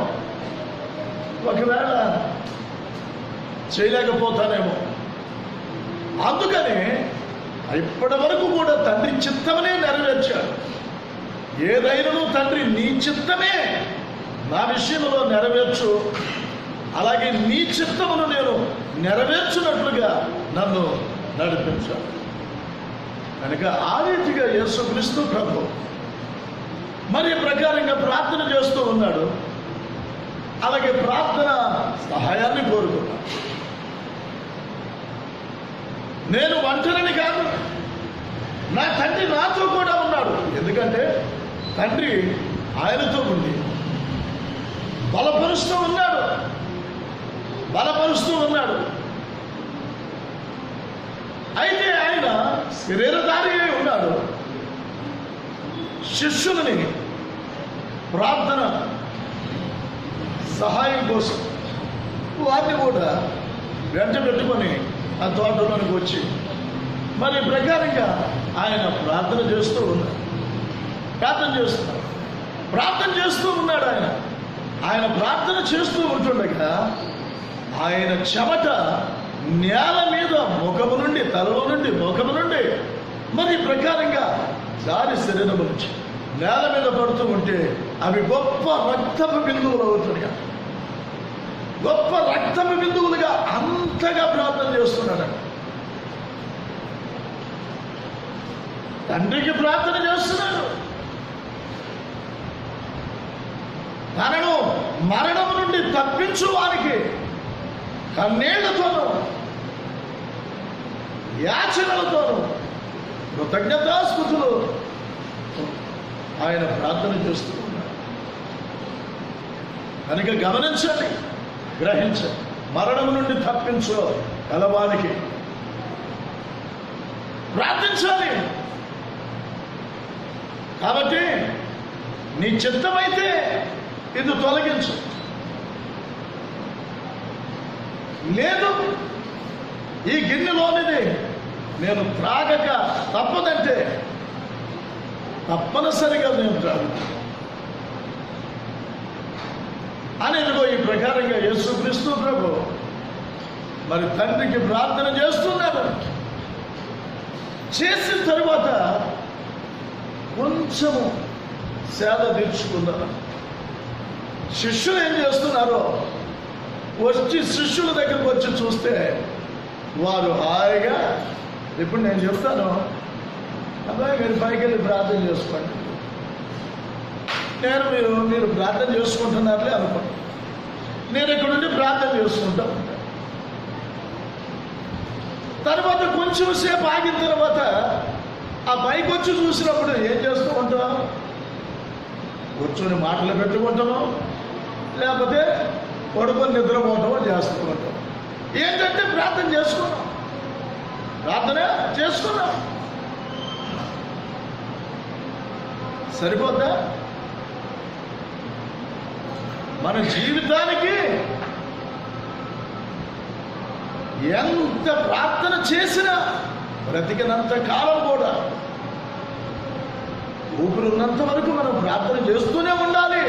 ఒకవేళ చేయలేకపోతానేమో. అందుకని ఇప్పటి వరకు కూడా తండ్రి చిత్తమనే నెరవేర్చాడు. ఏదైనా తండ్రి నీ చిత్తమే నా విషయంలో నెరవేర్చు, అలాగే నీ చిత్తమును నేను నెరవేర్చున్నట్లుగా నన్ను నడిపించాడు. కనుక ఆ రీతిగా యేసుక్రీస్తు ప్రభు మరి ప్రకారంగా ప్రార్థన చేస్తూ ఉన్నాడు. అలాగే ప్రార్థన సహాయాన్ని కోరుకున్నాడు. నేను ఒంటరిని కాదు, నా తండ్రి నాతో కూడా ఉన్నాడు. ఎందుకంటే తండ్రి ఆయనతో ఉండి బలపరుస్తూ ఉన్నాడు. అయితే ఆయన శరీరధారి అయి ఉన్నాడు. శిష్యులని ప్రార్థన సహాయం కోసం వారిని కూడా వెంట పెట్టుకొని ఆ తోటలోనికి వచ్చి మరి ప్రకారంగా ఆయన ప్రార్థన చేస్తూ ఉన్నాడు. ఆయన ప్రార్థన చేస్తూ ఉంటుండగా ఆయన చెమట నేల మీద ముఖము నుండి, తలలో నుండి, ముఖము నుండి మరి ప్రకారంగా జారి శరీరం నుంచి నేల మీద పడుతూ ఉంటే అవి గొప్ప రక్తపు బిందువులు అవుతున్నాయి. గొప్ప రక్తపు బిందువులుగా అంతగా ప్రార్థన చేస్తున్నాడు. తండ్రికి ప్రార్థన చేస్తున్నాడు. తనను మరణం నుండి తప్పించు వారికి కన్నీళ్లతోనూ యాచనలతోనూ కృతజ్ఞతాస్తుతులు ఆయన ప్రార్థన చేస్తూ ఉన్నాడు. కనుక గమనించండి, గ్రహించండి. మరణం నుండి తప్పించు కలవానికి ప్రార్థించాలి. కాబట్టి నీ చిత్తమైతే ఇది తొలగించు, లేదు ఈ గిన్నెలోనిది నేను త్రాగక తప్పదంటే తప్పనిసరిగా నేను త్రాగుతాను అని ఈ ప్రకారంగా యేసుక్రీస్తు ప్రభు మరి తండ్రికి ప్రార్థన చేస్తున్నారు. చేసిన తరువాత కొంచెము సేద తీర్చుకున్నారు. శిష్యులు ఏం చేస్తున్నారో వచ్చి శిష్యుల దగ్గరకు వచ్చి చూస్తే వారు హాయిగా, ఇప్పుడు నేను చెప్తాను, అబ్బాయి మీరు పైకి వెళ్ళి ప్రార్థన చేసుకోండి, మీరు ప్రార్థన చేసుకుంటున్నారులే అనుకోండి, నేను ఇక్కడ నుండి ప్రార్థన చేసుకుంటా. తర్వాత కొంచెం సేపు ఆగిన తర్వాత ఆ పైకి వచ్చి చూసినప్పుడు ఏం చేస్తూ ఉంటాం? కూర్చొని మాటలు పెట్టుకుంటామో లేకపోతే పడుకొని నిద్రపోవటమో చేస్తూ ఉంటాం. ఏంటంటే ప్రార్థన చేసుకున్నాం. సరిపోద్దా? మన జీవితానికి ఎంత ప్రార్థన చేసినా బ్రతికినంత కాలం కూడా ఊపిరున్నంత వరకు మనం ప్రార్థన చేస్తూనే ఉండాలి.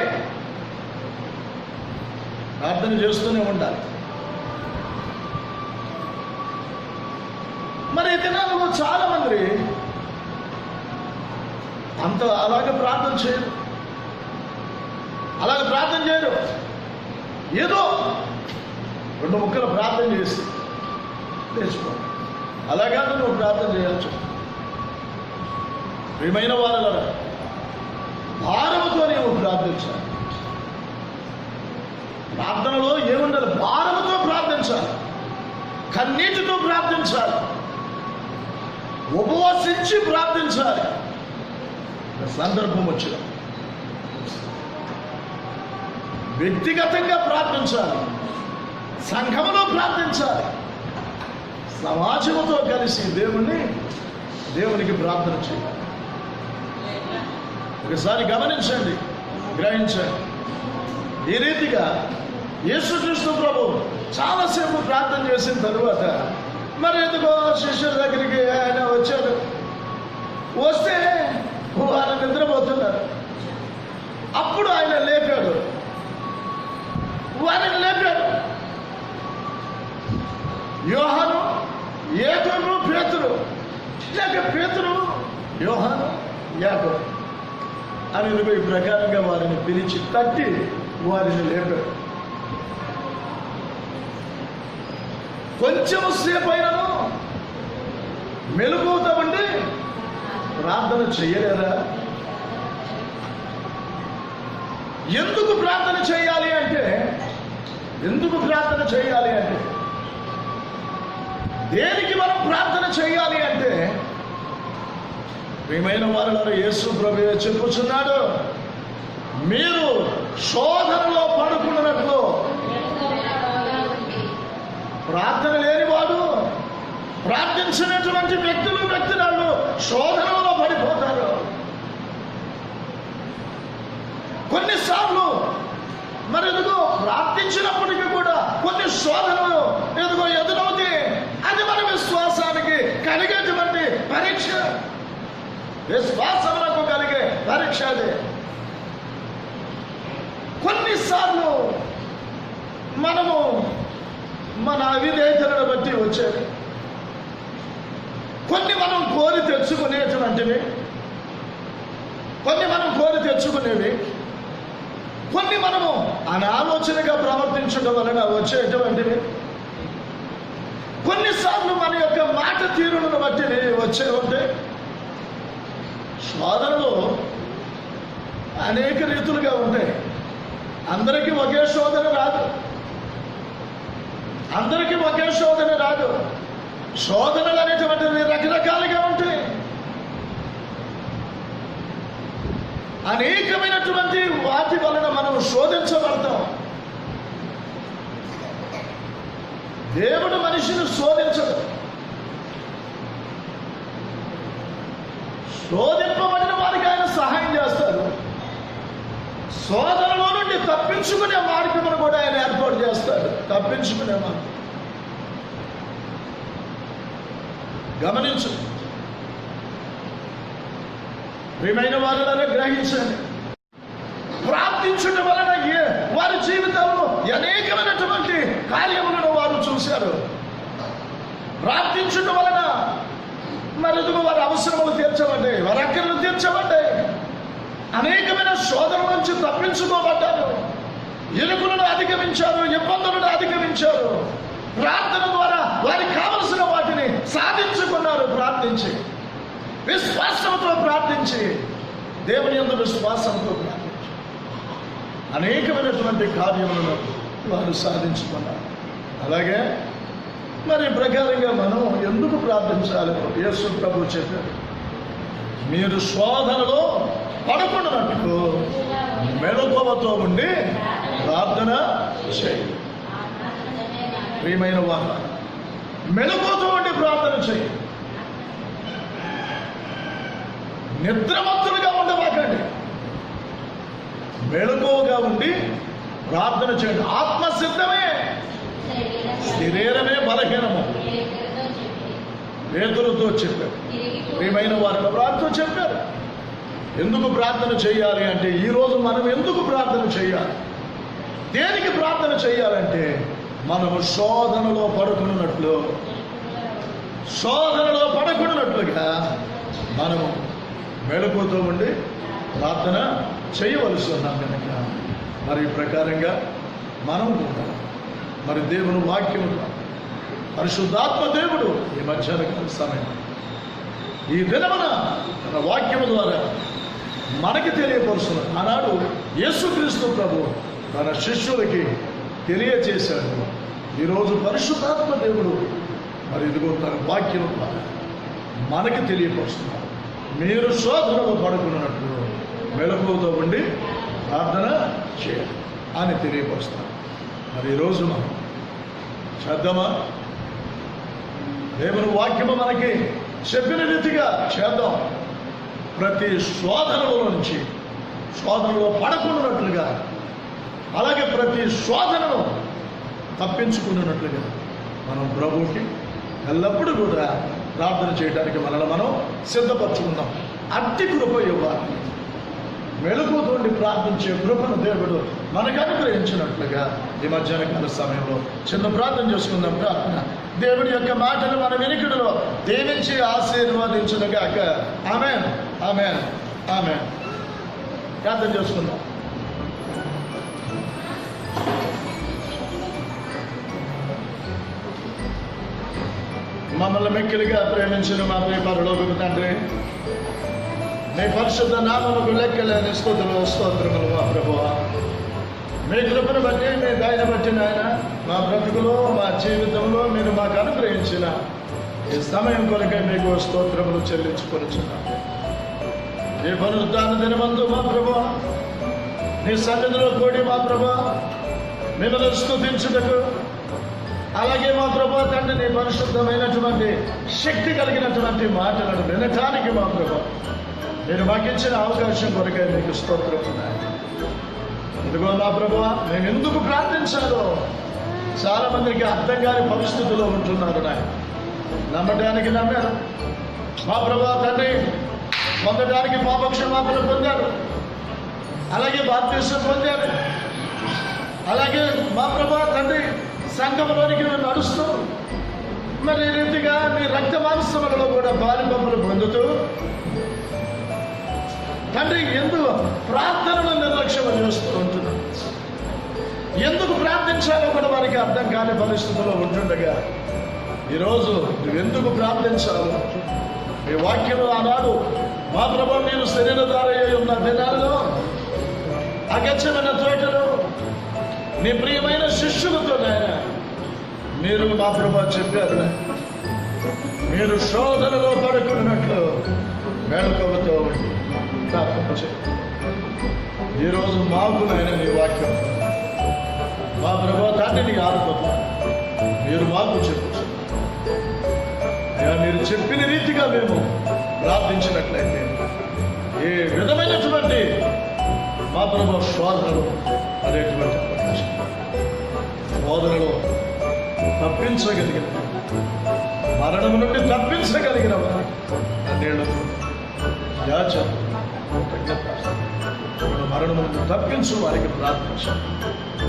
మరి దినాల్లో చాలా మంది అలాగే ప్రార్థన చేయరు, అలాగే ప్రార్థన చేయరు. ఏదో 2 ముక్కలు ప్రార్థన చేసి లేచిపో. అలాగే నువ్వు ప్రార్థన చేయవచ్చు. ప్రియమైన వాళ్ళ భారముతో నీవు ప్రార్థించాలి. ప్రార్థనలో ఏముండాలి? భారముతో ప్రార్థించాలి, కన్నీటితో ప్రార్థించాలి, ఉపవసించి ప్రార్థించాలి. సందర్భం వచ్చిన వ్యక్తిగతంగా ప్రార్థించాలి, సంఘములో ప్రార్థించాలి, సమాజముతో కలిసి దేవునికి ప్రార్థన చేయాలి. ఒకసారి గమనించండి, గ్రహించండి. ఈ రీతిగా యేసుక్రీస్తు ప్రభు చాలాసేపు ప్రార్థన చేసిన తరువాత మరి ఎందుకో శిష్యుల దగ్గరికి ఆయన వచ్చాడు. వస్తే వారు నిద్రపోతున్నారు. అప్పుడు ఆయన లేపాడు, వారిని లేపాడు. యోహాను, యాకోబు, పేతురు, లేక పేతురు, యోహాను, యాకోబు అని ఈ ప్రకారంగా వారిని పిలిచి తట్టి వారిని లేపాడు. కొంచెం సేపు అయినను మెలుగుతామండి ప్రార్థన చేయలేరా? ఎందుకు ప్రార్థన చేయాలి అంటే దేనికి మనం ప్రార్థన చేయాలి అంటే, ప్రియమైన వారులారా, యేసు ప్రభువే చెప్పుచున్నాడు, మీరు శోధనలో పడుకున్నట్లు. ప్రార్థన లేనివాడు, ప్రార్థించినటువంటి వ్యక్తురాళ్ళు శోధనలో పడిపోతారు. కొన్నిసార్లు మరి ఎదుగో ప్రార్థించినప్పటికీ కూడా కొన్ని శోధనలు ఎదురవుతే అది మన విశ్వాసానికి కలిగేటువంటి పరీక్ష. విశ్వాసములకు కలిగే పరీక్ష అదే. కొన్నిసార్లు మనము మన అవిధేయతలను బట్టి వచ్చేది, కొన్ని మనం కోరి తెచ్చుకునేటువంటివి, కొన్ని మనం కోరి తెచ్చుకునేవి, కొన్ని మనము అనాలోచనగా ప్రవర్తించడం వలన వచ్చేటువంటివి, కొన్నిసార్లు మన యొక్క మాట తీరులను బట్టి వచ్చే ఉంటాయి. శోధనలు అనేక రీతులుగా ఉంటాయి. అందరికీ ఒకే శోధన రాదు, శోధనలు అనేటువంటివి రకరకాలుగా ఉంటాయి. అనేకమైనటువంటి వాటి వలన మనం శోధించబడతాం. దేవుడు మనిషిని శోధించడు. శోధింపబడిన వారికి ఆయన సహాయం చేస్తారు. శోధనలో నుండి తప్పించుకునే మార్గమును కూడా ఆయన ఏర్పాటు చేస్తాడు. తప్పించుకునే మార్గం గమనించు. ప్రియమైన వారులను గ్రహించండి. ప్రార్థించడం వలన వారి జీవితంలో అనేకమైనటువంటి కార్యములను వారు చూశారు. ప్రార్థించడం వలన మరి వారి అవసరములు తీర్చబడ్డాయి, వారి అక్కర్లు తీర్చబడ్డాయి. అనేకమైన శోధనల నుంచి తప్పించుకోబడ్డారు, ఇరుకులను అధిగమించారు, ఇబ్బందులను అధిగమించారు. ప్రార్థన ద్వారా వారికి కావలసిన వాటిని సాధించుకున్నారు. ప్రార్థించి, విశ్వాసంతో ప్రార్థించి, దేవుని యందు విశ్వాసంతో ప్రార్థించి అనేకమైనటువంటి కార్యములను వారు సాధించుకున్నారు. అలాగే మరి ప్రకారంగా మనం ఎందుకు ప్రార్థించాలి? యేసు ప్రభు చెప్పారు, మీరు శోధనలో పడకుండానట్లు మెలకువతో ఉండి ప్రార్థన చేయి. ప్రియమైన వారు, మెలకువతో ఉండి ప్రార్థన చేయి. నిద్రమత్తులుగా ఉండబాకండి, మెలకువగా ఉండి ప్రార్థన చేయండి. ఆత్మ సిద్ధమే, శరీరమే బలహీనము. పేతురుతో చెప్పారు, ప్రియమైన వారు వారితో చెప్పారు. ఎందుకు ప్రార్థన చేయాలి అంటే, ఈరోజు మనం ఎందుకు ప్రార్థన చేయాలి? దేనికి ప్రార్థన చేయాలంటే, మనము శోధనలో పడకుండానట్లుగా మనము మెలకువతో ఉండి ప్రార్థన చేయవలసి ఉన్నాం కనుక మరి ఈ ప్రకారంగా మనం కూడా మరి దేవుని వాక్యము పరిశుద్ధాత్మ దేవుడు ఈ మధ్యాహ్న సమయం ఈ దినమున తన వాక్యము ద్వారా మనకి తెలియపరుస్తున్నారు. ఆనాడు యేసుక్రీస్తు ప్రభు తన శిష్యులకి తెలియచేశాడు. ఈరోజు పరిశుద్ధాత్మ దేవుడు మరి ఇదిగో తన వాక్యం ద్వారా మనకి తెలియపరుస్తున్నారు. మీరు శోధనలో పడుకున్నట్లు మెలకువతో ఉండి ప్రార్థన చేయాలి అని తెలియపరుస్తున్నారు. మరి ఈరోజు మనం చేద్దామా? దేవుని వాక్యము మనకి చెప్పిన రీతిగా చేద్దాం. ప్రతి శోధనలో నుంచి శోధనలో పడకున్నట్లుగా, అలాగే ప్రతి శోధనను తప్పించుకున్నట్లుగా మనం ప్రభువుకి ఎల్లప్పుడూ కూడా ప్రార్థన చేయడానికి మనల్ని మనం సిద్ధపరచుకుందాం. అట్టి కృప ఇవ్వాలి. మెలకువతోండి ప్రార్థించే కృపను దేవుడు మనకు అనుగ్రహించినట్లుగా ఈ మధ్యాహ్నకాల సమయంలో చిన్న ప్రార్థన చేసుకుందాం. ప్రార్థన దేవుడి యొక్క మాటలు మన వినికిడిలో దీవించి ఆశీర్వదించునుగాక. ఆమేన్, ఆమేన్, ఆమేన్. ప్రార్థన చేసుకుందాం. మమ్మల్ని మిక్కిలిగా ప్రేమించిన మా ప్రియ పరలోకపు తండ్రి, మీ పరిశుద్ధ నామముకు లెక్కలేని స్తోత్రములు మా ప్రభువా. మీ కృపను బట్టి, మీ దయను బట్టి నాయన మా బ్రతుకులో, మా జీవితంలో మీరు మాకు అనుగ్రహించిన ఈ సమయం కొరకై మీకు స్తోత్రములు చెల్లించుకొనిచున్నాము. ఈ పునరుద్ధాన దినమందు మా ప్రభువా నీ సన్నిధిలో కూడి మా ప్రభువా మిమ్మల్ని స్తుతించుటకు, అలాగే మా ప్రభువా తండ్రి నీ పరిశుద్ధమైనటువంటి శక్తి కలిగినటువంటి మాటలను వినటానికి మా ప్రభువా మీరు మాకు ఇచ్చిన అవకాశం కొరకై మీకు స్తోత్రం ఉన్నాయి. ఇదిగో మా ప్రభువా మేము ఎందుకు ప్రార్థించాలో చాలా మందికి అర్థం కాని పరిస్థితుల్లో ఉంటున్నారు. నాయన నమ్మటానికి నమ్మారు మా ప్రభువా తండ్రి, పొందడానికి పాపక్షమాపణ పొందారు, అలాగే బాప్తిసం పొందారు, అలాగే మా ప్రభువా తండ్రి సంఘంలోనికి నడుస్తూ మరి ఈ రీతిగా మీ రక్త మాంసములలో కూడా బాలిపములు పొందుతూ తండ్రి ఎందుకు ప్రార్థనను నిర్లక్ష్యం చేస్తూ ఉంటున్నాం? ఎందుకు ప్రార్థించాలో కూడా వారికి అర్థం కాని పరిస్థితుల్లో ఉంటుండగా ఈరోజు నువ్వెందుకు ప్రార్థించాలో మీ వాక్యంలో ఆనాడు మా ప్రభువు మీరు శరీరధారయ్య ఉన్న దినాల్లో అగత్యమైన తోటలో నీ ప్రియమైన శిష్యులతో నాయన మీరు మా ప్రభువు చెప్పారు, మీరు శోధనలో పడుకున్నట్లు మేలుకొవతో ఉండి ప్రార్థన చేయండి. ఈరోజు మాకు నాయన నీ వాక్యం మా ప్రభువు తండ్రి నీ ఆడుకోవాలి. మీరు మాకు చెప్పచ్చు అయ్యా, మీరు చెప్పిన రీతిగా మేము ప్రార్థించినట్లయితే ఏ విధమైనటువంటి మా ప్రభువు శోధనలు అనేటువంటి అవకాశం శోధనలో తప్పించగలిగిన, మరణం నుండి తప్పించగలిగిన అన్నేళ్లకు యాచన మరణం నుండి తప్పించు వారికి ప్రార్థించారు.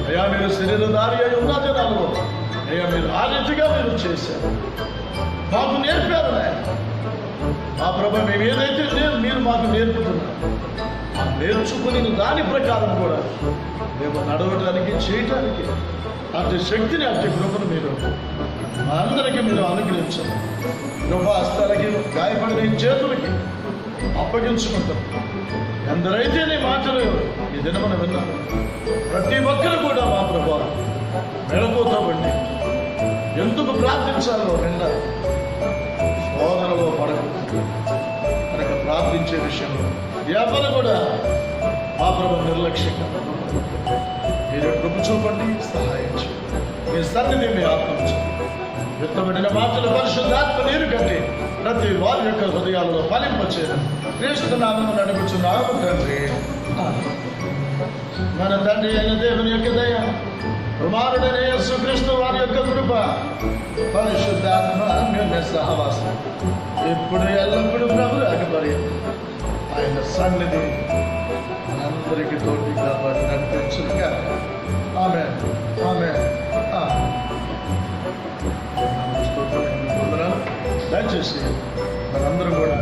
అయ్యా మీరు శరీరధారి అయి ఉన్న దినాల్లో అయ్యా మీరు ఆ రీతిగా మీరు చేశారు, మాకు నేర్పారు. మా ప్రభు మేము ఏదైతే మీరు మాకు నేర్పుతున్నారు నేర్చుకుని దాని ప్రకారం కూడా మేము నడవడానికి చేయటానికి అటు శక్తిని అటు కృపను మీరు మా అందరికీ మీరు అనుగ్రహించారు. కృప హస్తాలకి గాయపడిన చేతులకి అప్పగించుకుంటాం. ఎందరైతే నీ మాటలు ఈ దినమున విన్నారు ప్రతి ఒక్కరు కూడా మా ప్రభావం మెలకువతో ఉండి ఎందుకు ప్రార్థించాలో నిండా శోధనలో పడకూడదు కనుక ప్రార్థించే విషయంలో ఎవరు కూడా మా ప్రభు నిర్లక్ష్యంగా మీరు కృప చూపండి, సహాయం చేయండి. మీ సన్నిధి మీ ఆత్మించండి. విత్తబడిన మాటలు పరిశుద్ధాత్మ నీరు కట్టి ప్రతి వారి యొక్క హృదయాలలో ఫలింపచేయడం క్రీస్తు నామమున నడుపుచున్నాము తండ్రి. మన తండ్రి అయిన దేవుని యొక్క దయ, కుమారుడైన యేసుక్రీస్తు వారి యొక్క కృప, పరిశుద్ధాత్మ అన్యోన్య సహవాసం ఇప్పుడు ఎల్లప్పుడూ ప్రభు అకబరి ఆయన సన్నిధి మనందరికీ తోటి కాబట్టి నడిపించుగా. ఆమేన్, ఆమేన్, ఆమేన్. దయచేసి మనందరం కూడా